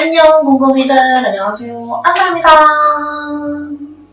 안녕 곰곰이들, 안녕하세요, 안나입니다.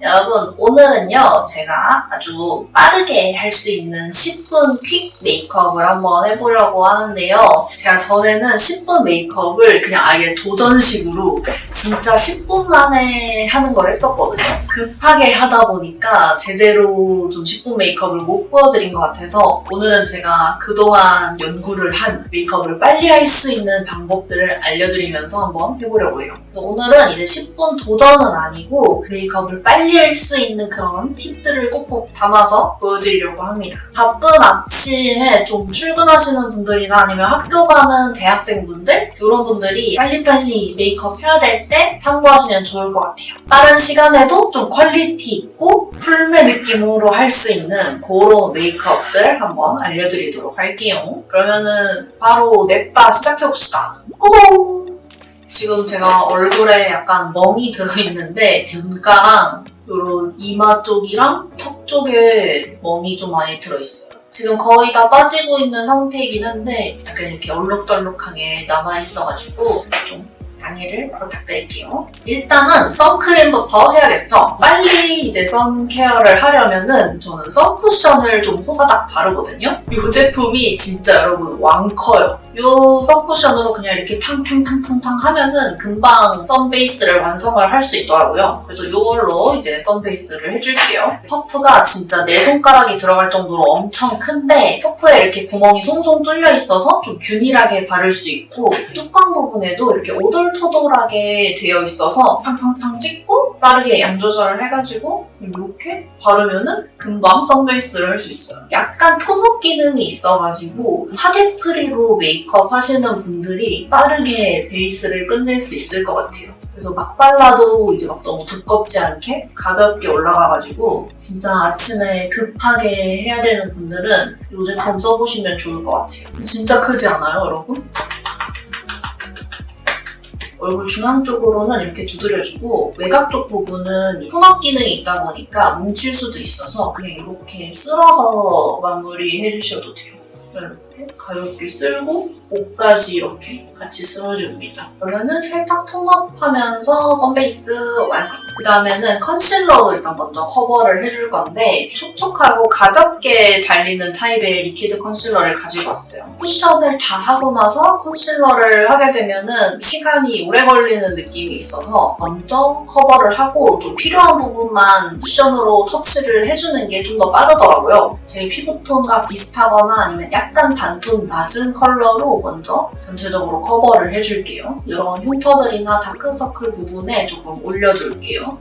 여러분, 오늘은요 제가 아주 빠르게 할 수 있는 10분 퀵 메이크업을 한번 해보려고 하는데요. 제가 전에는 10분 메이크업을 그냥 아예 도전식으로 진짜 10분 만에 하는 걸 했었거든요. 급하게 하다 보니까 제대로 좀 10분 메이크업을 못 보여드린 것 같아서 오늘은 제가 그동안 연구를 한 메이크업을 빨리 할 수 있는 방법들을 알려드리면서 한번 해보려고 해요. 그래서 오늘은 이제 10분 도전은 아니고 메이크업을 빨리 할 수 있는 그런 팁들을 꾹꾹 담아서 보여드리려고 합니다. 바쁜 아침에 좀 출근하시는 분들이나 아니면 학교 가는 대학생분들 이런 분들이 빨리빨리 메이크업 해야 될 때 참고하시면 좋을 것 같아요. 빠른 시간에도 좀 퀄리티 있고 풀메 느낌으로 할 수 있는 그런 메이크업들 한번 알려드리도록 할게요. 그러면은 바로 냅다 시작해봅시다. 고고! 지금 제가 얼굴에 약간 멍이 들어있는데 눈가랑 이런 이마 쪽이랑 턱 쪽에 멍이 좀 많이 들어있어요. 지금 거의 다 빠지고 있는 상태이긴 한데 약간 이렇게 얼룩덜룩하게 남아있어가지고 좀 양해를 부탁드릴게요. 일단은 선크림부터 해야겠죠? 빨리 이제 선케어를 하려면은 저는 선쿠션을 좀 호다닥 바르거든요? 이 제품이 진짜 여러분 왕커요. 이 선쿠션으로 그냥 이렇게 탕탕탕탕탕 하면은 금방 선베이스를 완성을 할 수 있더라고요. 그래서 이걸로 이제 선베이스를 해줄게요. 퍼프가 진짜 내 손가락이 들어갈 정도로 엄청 큰데 퍼프에 이렇게 구멍이 송송 뚫려 있어서 좀 균일하게 바를 수 있고 뚜껑 부분에도 이렇게 오돌토돌하게 되어 있어서 탕탕탕 찍고 빠르게 양 조절을 해가지고 이렇게 바르면은 금방 선베이스를 할 수 있어요. 약간 톤업 기능이 있어가지고 파데프리로 메이크업 하시는 분들이 빠르게 베이스를 끝낼 수 있을 것 같아요. 그래서 막 발라도 이제 막 너무 두껍지 않게 가볍게 올라가가지고 진짜 아침에 급하게 해야 되는 분들은 이 제품 써보시면 좋을 것 같아요. 진짜 크지 않아요, 여러분? 얼굴 중앙 쪽으로는 이렇게 두드려주고 외곽 쪽 부분은 톤업 기능이 있다 보니까 뭉칠 수도 있어서 그냥 이렇게 쓸어서 마무리 해주셔도 돼요. 이렇게 가볍게 쓸고 목까지 이렇게 같이 쓸어줍니다. 그러면은 살짝 톤업하면서 선베이스 완성! 그 다음에는 컨실러로 일단 먼저 커버를 해줄 건데 촉촉하고 가볍게 발리는 타입의 리퀴드 컨실러를 가지고 왔어요. 쿠션을 다 하고 나서 컨실러를 하게 되면은 시간이 오래 걸리는 느낌이 있어서 먼저 커버를 하고 좀 필요한 부분만 쿠션으로 터치를 해주는 게 좀 더 빠르더라고요. 제 피부톤과 비슷하거나 아니면 약간 반톤 낮은 컬러로 먼저 전체적으로 커버를 해줄게요. 이런 흉터들이나 다크서클 부분에 조금 올려둘게요.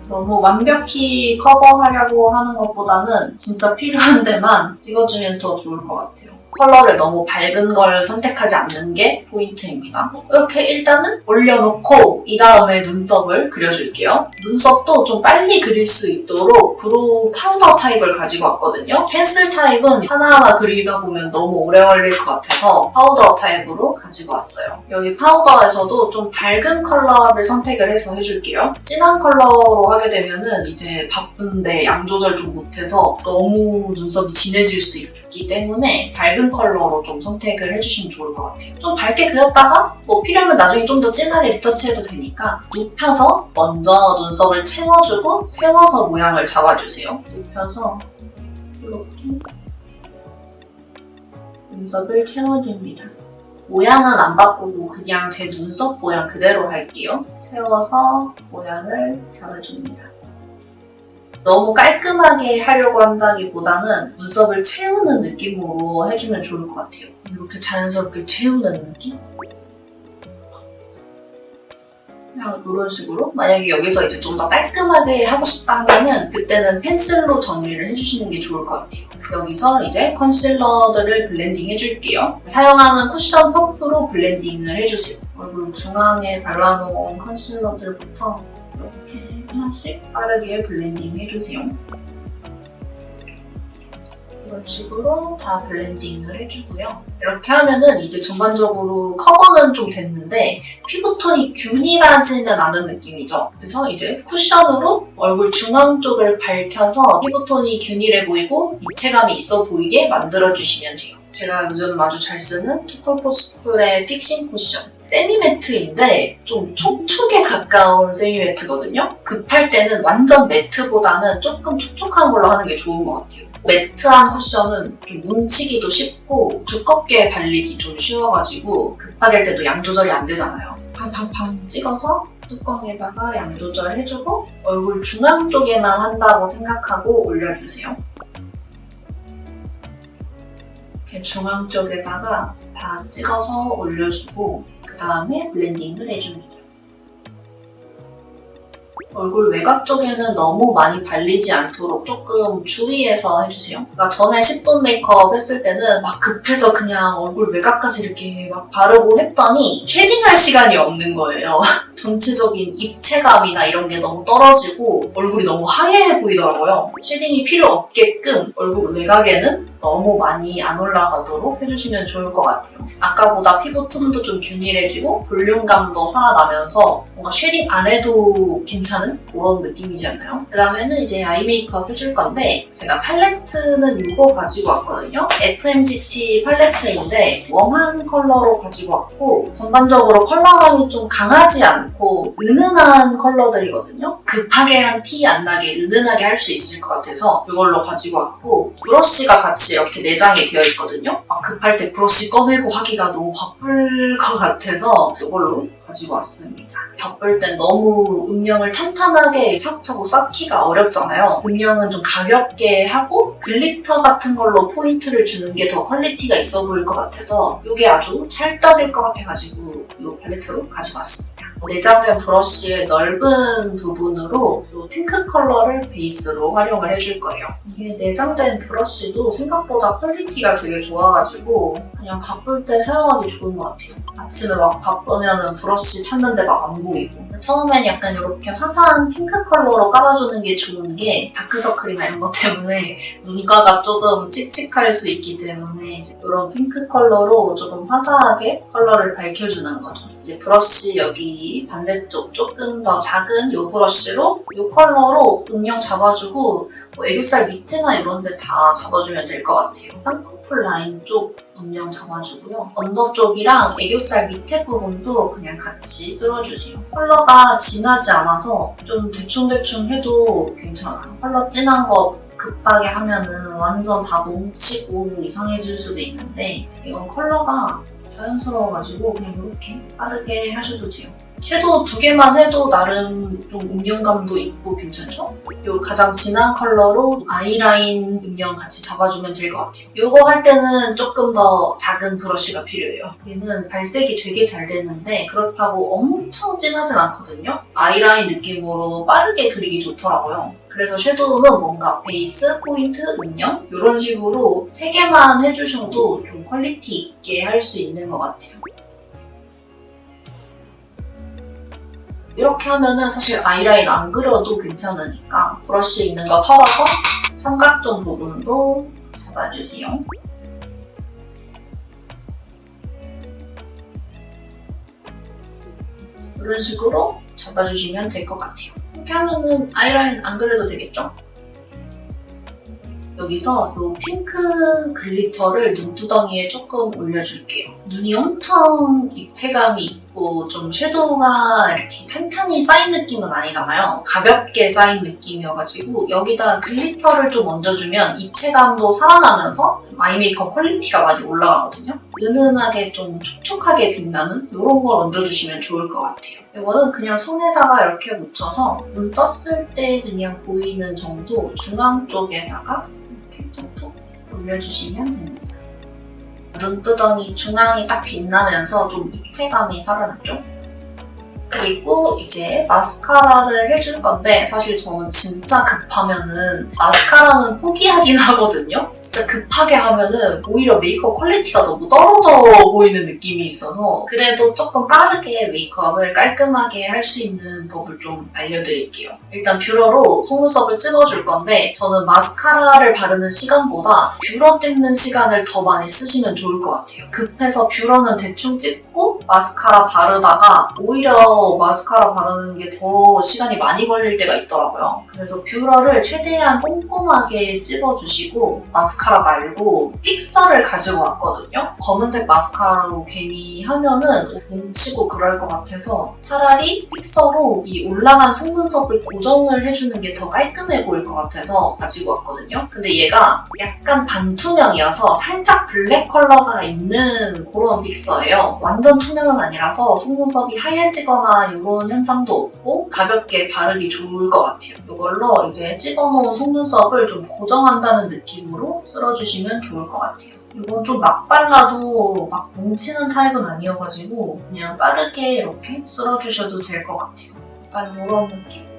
너무 완벽히 커버하려고 하는 것보다는 진짜 필요한 데만 찍어주면 더 좋을 것 같아요. 컬러를 너무 밝은 걸 선택하지 않는 게 포인트입니다. 이렇게 일단은 올려놓고 이 다음에 눈썹을 그려줄게요. 눈썹도 좀 빨리 그릴 수 있도록 브로우 파우더 타입을 가지고 왔거든요. 펜슬 타입은 하나하나 그리다 보면 너무 오래 걸릴 것 같아서 파우더 타입으로 가지고 왔어요. 여기 파우더에서도 좀 밝은 컬러를 선택을 해서 해줄게요. 진한 컬러로 하게 되면은 이제 바쁜데 양 조절 좀 못해서 너무 눈썹이 진해질 수 있기 때문에 밝은 컬러로 좀 선택을 해주시면 좋을 것 같아요. 좀 밝게 그렸다가 뭐 필요하면 나중에 좀 더 진하게 리터치해도 되니까 눕혀서 먼저 눈썹을 채워주고 세워서 모양을 잡아주세요. 눕혀서 이렇게 눈썹을 채워줍니다. 모양은 안 바꾸고 그냥 제 눈썹 모양 그대로 할게요. 세워서 모양을 잡아줍니다. 너무 깔끔하게 하려고 한다기보다는 눈썹을 채우는 느낌으로 해주면 좋을 것 같아요. 이렇게 자연스럽게 채우는 느낌? 그냥 이런 식으로 만약에 여기서 이제 좀 더 깔끔하게 하고 싶다 하면은 그때는 펜슬로 정리를 해주시는 게 좋을 것 같아요. 여기서 이제 컨실러들을 블렌딩 해줄게요. 사용하는 쿠션 퍼프로 블렌딩을 해주세요. 얼굴 중앙에 발라놓은 컨실러들부터 이렇게 하나씩 빠르게 블렌딩 해주세요. 이런 식으로 다 블렌딩을 해주고요. 이렇게 하면은 이제 전반적으로 커버는 좀 됐는데 피부톤이 균일하지는 않은 느낌이죠. 그래서 이제 쿠션으로 얼굴 중앙 쪽을 밝혀서 피부톤이 균일해 보이고 입체감이 있어 보이게 만들어주시면 돼요. 제가 요즘 아주 잘 쓰는 투쿨포스쿨의 픽싱 쿠션. 세미매트인데 좀 촉촉에 가까운 세미매트거든요. 급할 때는 완전 매트보다는 조금 촉촉한 걸로 하는 게 좋은 것 같아요. 매트한 쿠션은 좀 뭉치기도 쉽고 두껍게 발리기 좀 쉬워가지고 급하게 할 때도 양 조절이 안 되잖아요. 팡팡팡 찍어서 뚜껑에다가 양 조절해주고 얼굴 중앙 쪽에만 한다고 생각하고 올려주세요. 이렇게 중앙 쪽에다가 다 찍어서 올려주고 그 다음에 블렌딩을 해줍니다. 얼굴 외곽 쪽에는 너무 많이 발리지 않도록 조금 주의해서 해주세요. 그러니까 전에 10분 메이크업 했을 때는 막 급해서 그냥 얼굴 외곽까지 이렇게 막 바르고 했더니 쉐딩할 시간이 없는 거예요. 전체적인 입체감이나 이런 게 너무 떨어지고 얼굴이 너무 하얘 보이더라고요. 쉐딩이 필요 없게끔 얼굴 외곽에는 너무 많이 안 올라가도록 해주시면 좋을 것 같아요. 아까보다 피부 톤도 좀 균일해지고 볼륨감도 살아나면서 뭔가 쉐딩 안 해도 괜찮은 그런 느낌이지 않나요? 그 다음에는 이제 아이 메이크업 해줄 건데 제가 팔레트는 이거 가지고 왔거든요. FMGT 팔레트인데 웜한 컬러로 가지고 왔고 전반적으로 컬러감이 좀 강하지 않고 은은한 컬러들이거든요. 급하게 한 티 안 나게 은은하게 할 수 있을 것 같아서 이걸로 가지고 왔고 브러쉬가 같이 이렇게 내장이 되어 있거든요. 급할 때 브러쉬 꺼내고 하기가 너무 바쁠 것 같아서 이걸로 가지고 왔습니다. 바쁠 땐 너무 음영을 탄탄하게 차곡차곡 쌓기가 어렵잖아요. 음영은 좀 가볍게 하고 글리터 같은 걸로 포인트를 주는 게 더 퀄리티가 있어 보일 것 같아서 이게 아주 찰떡일 것 같아가지고 이 팔레트로 가지고 왔습니다. 내장된 브러쉬의 넓은 부분으로 핑크 컬러를 베이스로 활용을 해줄 거예요. 이게 내장된 브러쉬도 생각보다 퀄리티가 되게 좋아가지고 그냥 바쁠 때 사용하기 좋은 것 같아요. 아침에 막 바쁘면 브러쉬 찾는데 막 안 보이고 처음엔 약간 이렇게 화사한 핑크 컬러로 깔아주는 게 좋은 게 다크서클이나 이런 것 때문에 눈가가 조금 칙칙할 수 있기 때문에 이런 핑크 컬러로 조금 화사하게 컬러를 밝혀주는 거죠. 이제 브러쉬 여기 반대쪽 조금 더 작은 이 브러쉬로 이 컬러로 음영 잡아주고 애교살 밑에나 이런 데 다 잡아주면 될 것 같아요. 쌍꺼풀 라인 쪽 음영 잡아주고요. 언더 쪽이랑 애교살 밑에 부분도 그냥 같이 쓸어주세요. 컬러가 진하지 않아서 좀 대충대충 해도 괜찮아요. 컬러 진한 거 급하게 하면은 완전 다 뭉치고 이상해질 수도 있는데 이건 컬러가 자연스러워가지고 그냥 이렇게 빠르게 하셔도 돼요. 섀도우 2개만 해도 나름 좀 음영감도 있고 괜찮죠? 이 가장 진한 컬러로 아이라인 음영 같이 잡아주면 될 것 같아요. 이거 할 때는 조금 더 작은 브러쉬가 필요해요. 얘는 발색이 되게 잘 되는데 그렇다고 엄청 진하진 않거든요. 아이라인 느낌으로 빠르게 그리기 좋더라고요. 그래서 섀도우는 뭔가 베이스, 포인트, 음영 이런 식으로 3개만 해주셔도 좀 퀄리티 있게 할 수 있는 것 같아요. 이렇게 하면은 사실 아이라인 안 그려도 괜찮으니까 브러쉬 있는 거 털어서 삼각존 부분도 잡아주세요. 이런 식으로 잡아주시면 될 것 같아요. 이렇게 하면은 아이라인 안 그려도 되겠죠? 여기서 이 핑크 글리터를 눈두덩이에 조금 올려줄게요. 눈이 엄청 입체감이 있고 좀 섀도우가 이렇게 탄탄히 쌓인 느낌은 아니잖아요. 가볍게 쌓인 느낌이어가지고 여기다 글리터를 좀 얹어주면 입체감도 살아나면서 아이 메이크업 퀄리티가 많이 올라가거든요. 은은하게 좀 촉촉하게 빛나는 이런 걸 얹어주시면 좋을 것 같아요. 이거는 그냥 손에다가 이렇게 묻혀서 눈 떴을 때 그냥 보이는 정도 중앙 쪽에다가 이렇게 톡톡 올려주시면 됩니다. 눈두덩이 중앙이 딱 빛나면서 좀 입체감이 살아났죠? 그리고 이제 마스카라를 해줄 건데 사실 저는 진짜 급하면은 마스카라는 포기하긴 하거든요? 진짜 급하게 하면은 오히려 메이크업 퀄리티가 너무 떨어져 보이는 느낌이 있어서 그래도 조금 빠르게 메이크업을 깔끔하게 할 수 있는 법을 좀 알려드릴게요. 일단 뷰러로 속눈썹을 찝어줄 건데 저는 마스카라를 바르는 시간보다 뷰러 찝는 시간을 더 많이 쓰시면 좋을 것 같아요. 급해서 뷰러는 대충 찝고 마스카라 바르다가 오히려 앉아서 마스카라 바르는 게 더 시간이 많이 걸릴 때가 있더라고요. 그래서 뷰러를 최대한 꼼꼼하게 찝어주시고 마스카라 말고 픽서를 가지고 왔거든요. 검은색 마스카라로 괜히 하면은 뭉치고 그럴 것 같아서 차라리 픽서로 이 올라간 속눈썹을 고정을 해주는 게 더 깔끔해 보일 것 같아서 가지고 왔거든요. 근데 얘가 약간 반투명이어서 살짝 블랙 컬러가 있는 그런 픽서예요. 완전 투명은 아니라서 속눈썹이 하얘지거나 이런 현상도 없고 가볍게 바르기 좋을 것 같아요. 이걸로 이제 찍어놓은 속눈썹을 좀 고정한다는 느낌으로 쓸어주시면 좋을 것 같아요. 이건 좀 막 발라도 막 뭉치는 타입은 아니어가지고 그냥 빠르게 이렇게 쓸어주셔도 될 것 같아요. 약간 이런 느낌.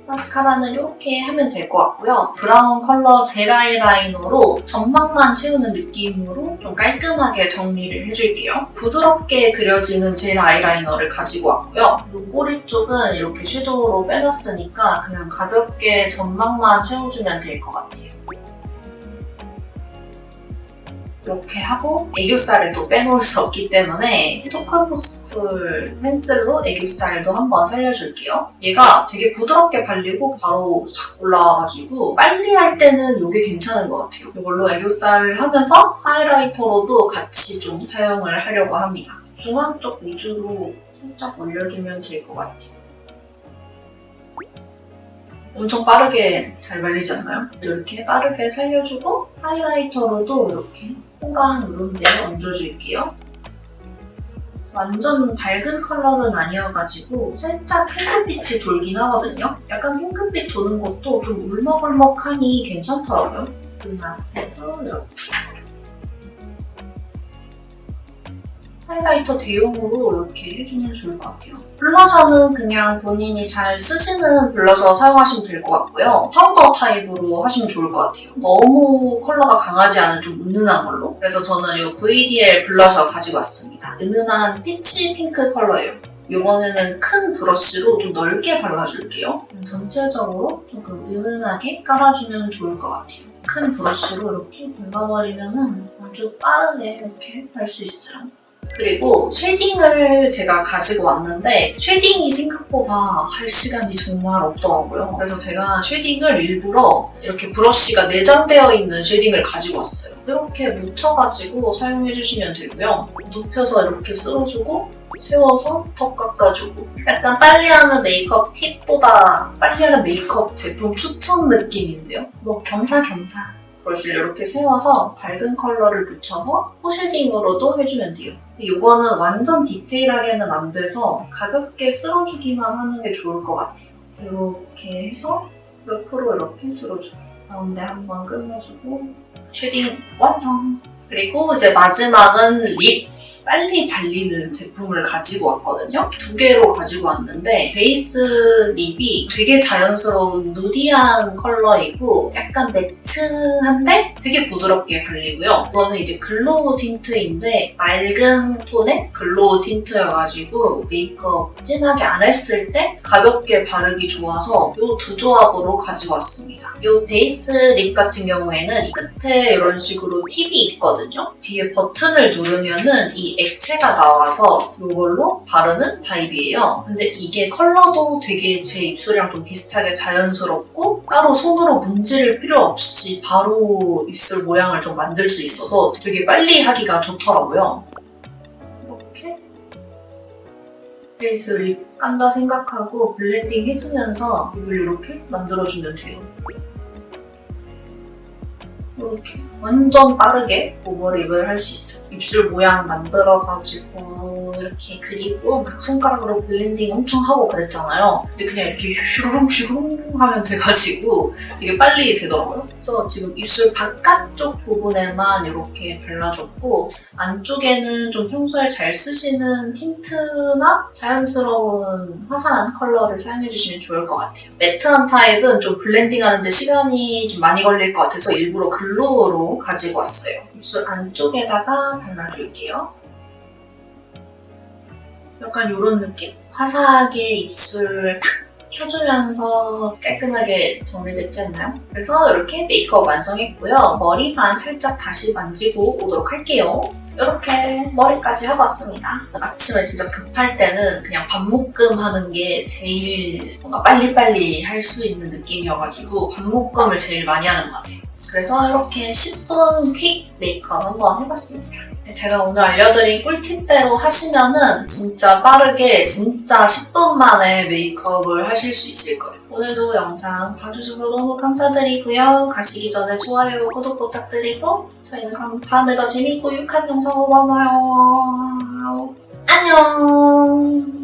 마스카라는 이렇게 하면 될 것 같고요. 브라운 컬러 젤 아이라이너로 점막만 채우는 느낌으로 좀 깔끔하게 정리를 해줄게요. 부드럽게 그려지는 젤 아이라이너를 가지고 왔고요. 눈꼬리 쪽은 이렇게 섀도우로 빼놨으니까 그냥 가볍게 점막만 채워주면 될 것 같아요. 이렇게 하고 애교살을 또 빼놓을 수 없기 때문에 토컬모스쿨 펜슬로 애교살도 한번 살려줄게요. 얘가 되게 부드럽게 발리고 바로 싹 올라와가지고 빨리 할 때는 이게 괜찮은 것 같아요. 이걸로 애교살 하면서 하이라이터로도 같이 좀 사용을 하려고 합니다. 중앙 쪽 위주로 살짝 올려주면 될 것 같아요. 엄청 빠르게 잘 발리지 않나요? 이렇게 빠르게 살려주고 하이라이터로도 이렇게 홍강 이런 데 얹어줄게요. 완전 밝은 컬러는 아니어가지고 살짝 핑크빛이 돌긴 하거든요. 약간 핑크빛 도는 것도 좀 울먹울먹하니 괜찮더라고요. 눈앞에도 이렇게 하이라이터 대용으로 이렇게 해주면 좋을 것 같아요. 블러셔는 그냥 본인이 잘 쓰시는 블러셔 사용하시면 될 것 같고요. 파우더 타입으로 하시면 좋을 것 같아요. 너무 컬러가 강하지 않은 좀 은은한 걸로. 그래서 저는 이 VDL 블러셔 가지고 왔습니다. 은은한 피치 핑크 컬러예요. 이번에는 큰 브러쉬로 좀 넓게 발라줄게요. 전체적으로 조금 은은하게 깔아주면 좋을 것 같아요. 큰 브러쉬로 이렇게 발라버리면 아주 빠르게 이렇게 할 수 있어요. 그리고 쉐딩을 제가 가지고 왔는데 쉐딩이 생각보다 할 시간이 정말 없더라고요. 그래서 제가 쉐딩을 일부러 이렇게 브러쉬가 내장되어 있는 쉐딩을 가지고 왔어요. 이렇게 묻혀가지고 사용해주시면 되고요. 눕혀서 이렇게 쓸어주고 세워서 턱 깎아주고 약간 빨리하는 메이크업 팁보다 빨리하는 메이크업 제품 추천 느낌인데요. 뭐 겸사겸사 브러쉬를 이렇게 세워서 밝은 컬러를 묻혀서 포쉐딩으로도 해주면 돼요. 이거는 완전 디테일하게는 안 돼서 가볍게 쓸어주기만 하는 게 좋을 것 같아요. 이렇게 해서 옆으로 이렇게 쓸어주고 가운데 한번 끊어주고 쉐딩 완성! 그리고 이제 마지막은 립! 빨리 발리는 제품을 가지고 왔거든요. 2개로 가지고 왔는데 베이스 립이 되게 자연스러운 누디한 컬러이고 약간 매트한데 되게 부드럽게 발리고요. 이거는 이제 글로우 틴트인데 맑은 톤의 글로우 틴트여가지고 메이크업 진하게 안 했을 때 가볍게 바르기 좋아서 이 두 조합으로 가지고 왔습니다. 이 베이스 립 같은 경우에는 이 끝에 이런 식으로 팁이 있거든요. 뒤에 버튼을 누르면은 이 액체가 나와서 이걸로 바르는 타입이에요. 근데 이게 컬러도 되게 제 입술이랑 좀 비슷하게 자연스럽고 따로 손으로 문지를 필요 없이 바로 입술 모양을 좀 만들 수 있어서 되게 빨리 하기가 좋더라고요. 이렇게 베이스 립 깐다 생각하고 블렌딩 해주면서 입을 이렇게 만들어주면 돼요. 이렇게 완전 빠르게 오버립을 할 수 있어요. 입술 모양 만들어가지고 이렇게 그리고 막 손가락으로 블렌딩 엄청 하고 그랬잖아요. 근데 그냥 이렇게 슈루룽 하면 돼가지고 이게 빨리 되더라고요. 그래서 지금 입술 바깥쪽 부분에만 이렇게 발라줬고 안쪽에는 좀 평소에 잘 쓰시는 틴트나 자연스러운 화사한 컬러를 사용해주시면 좋을 것 같아요. 매트한 타입은 좀 블렌딩하는데 시간이 좀 많이 걸릴 것 같아서 일부러 글로우로 가지고 왔어요. 입술 안쪽에다가 발라줄게요. 약간 이런 느낌? 화사하게 입술 탁 켜주면서 깔끔하게 정리됐지 않나요? 그래서 이렇게 메이크업 완성했고요. 머리만 살짝 다시 만지고 오도록 할게요. 이렇게 머리까지 하고 왔습니다. 아침에 진짜 급할 때는 그냥 반묶음 하는 게 제일 뭔가 빨리빨리 할 수 있는 느낌이어가지고 반묶음을 제일 많이 하는 것 같아요. 그래서 이렇게 10분 퀵 메이크업 한번 해봤습니다. 제가 오늘 알려드린 꿀팁대로 하시면은 진짜 빠르게 진짜 10분 만에 메이크업을 하실 수 있을 거예요. 오늘도 영상 봐주셔서 너무 감사드리고요. 가시기 전에 좋아요, 구독 부탁드리고 저희는 그럼 다음에 더 재밌고 유익한 영상으로 만나요. 안녕.